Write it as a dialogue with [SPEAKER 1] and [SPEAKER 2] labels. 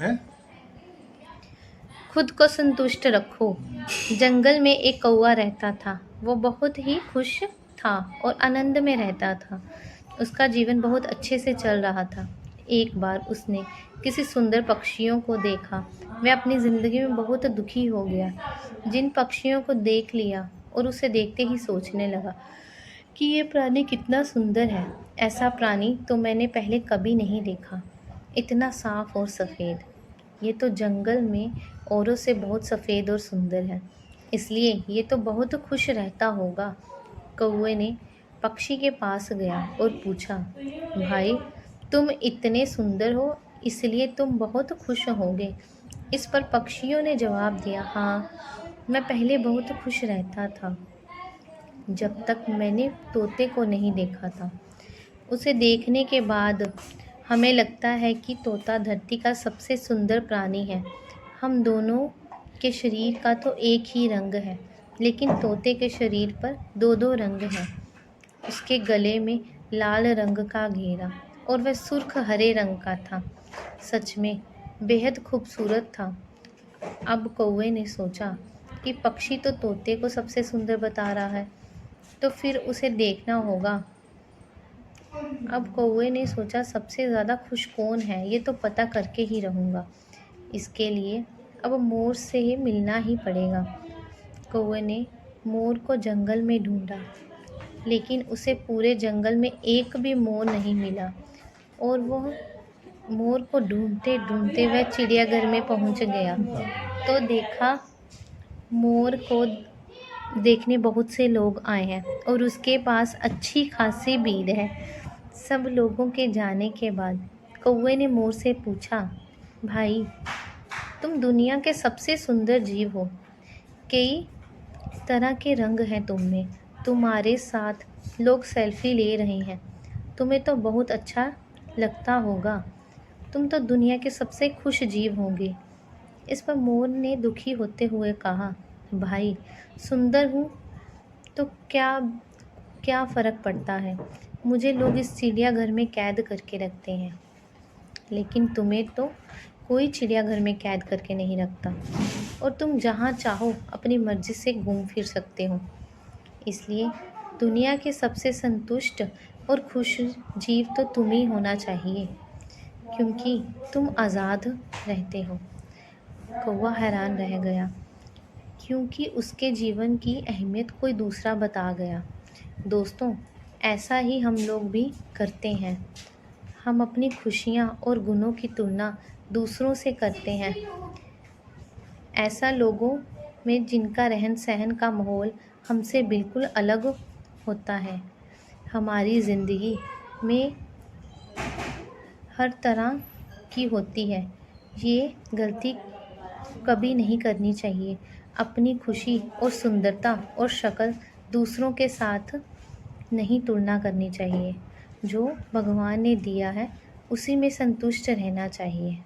[SPEAKER 1] हैं?
[SPEAKER 2] खुद को संतुष्ट रखो। जंगल में एक कौवा रहता था। वो बहुत ही खुश था और आनंद में रहता था। उसका जीवन बहुत अच्छे से चल रहा था। एक बार उसने किसी सुंदर पक्षियों को देखा। वह अपनी ज़िंदगी में बहुत दुखी हो गया। जिन पक्षियों को देख लिया और उसे देखते ही सोचने लगा कि ये प्राणी कितना सुंदर है। ऐसा प्राणी तो मैंने पहले कभी नहीं देखा। इतना साफ और सफ़ेद। ये तो जंगल में औरों से बहुत सफ़ेद और सुंदर है, इसलिए ये तो बहुत खुश रहता होगा। कौवे ने पक्षी के पास गया और पूछा, भाई, तुम इतने सुंदर हो, इसलिए तुम बहुत खुश होगे। इस पर पक्षियों ने जवाब दिया, हाँ, मैं पहले बहुत खुश रहता था, जब तक मैंने तोते को नहीं देखा था। उसे देखने के बाद हमें लगता है कि तोता धरती का सबसे सुंदर प्राणी है। हम दोनों के शरीर का तो एक ही रंग है, लेकिन तोते के शरीर पर दो दो रंग हैं। उसके गले में लाल रंग का घेरा और वह सुर्ख हरे रंग का था। सच में बेहद खूबसूरत था। अब कौवे ने सोचा कि पक्षी तो तोते को सबसे सुंदर बता रहा है, तो फिर उसे देखना होगा। अब कौवे ने सोचा, सबसे ज़्यादा खुश कौन है, ये तो पता करके ही रहूँगा। इसके लिए अब मोर से ही मिलना ही पड़ेगा। कौवे ने मोर को जंगल में ढूंढा, लेकिन उसे पूरे जंगल में एक भी मोर नहीं मिला। और वह मोर को ढूंढते ढूंढते वह चिड़ियाघर में पहुंच गया। तो देखा, मोर को देखने बहुत से लोग आए हैं और उसके पास अच्छी खासी भीड़ है। सब लोगों के जाने के बाद कौवे ने मोर से पूछा, भाई, तुम दुनिया के सबसे सुंदर जीव हो। कई तरह के रंग हैं तुम में। तुम्हारे साथ लोग सेल्फी ले रहे हैं। तुम्हें तो बहुत अच्छा लगता होगा। तुम तो दुनिया के सबसे खुश जीव होंगे। इस पर मोर ने दुखी होते हुए कहा, भाई, सुंदर हूँ तो क्या क्या फ़र्क पड़ता है। मुझे लोग इस चिड़ियाघर में कैद करके रखते हैं, लेकिन तुम्हें तो कोई चिड़ियाघर में कैद करके नहीं रखता और तुम जहाँ चाहो अपनी मर्ज़ी से घूम फिर सकते हो। इसलिए दुनिया के सबसे संतुष्ट और खुश जीव तो तुम ही होना चाहिए, क्योंकि तुम आज़ाद रहते हो। कौवा हैरान रह गया, क्योंकि उसके जीवन की अहमियत कोई दूसरा बता गया। दोस्तों, ऐसा ही हम लोग भी करते हैं। हम अपनी खुशियाँ और गुणों की तुलना दूसरों से करते हैं। ऐसा लोगों में जिनका रहन सहन का माहौल हमसे बिल्कुल अलग होता है। हमारी ज़िंदगी में हर तरह की होती है। ये गलती कभी नहीं करनी चाहिए। अपनी खुशी और सुंदरता और शक्ल दूसरों के साथ नहीं तुलना करनी चाहिए। जो भगवान ने दिया है, उसी में संतुष्ट रहना चाहिए।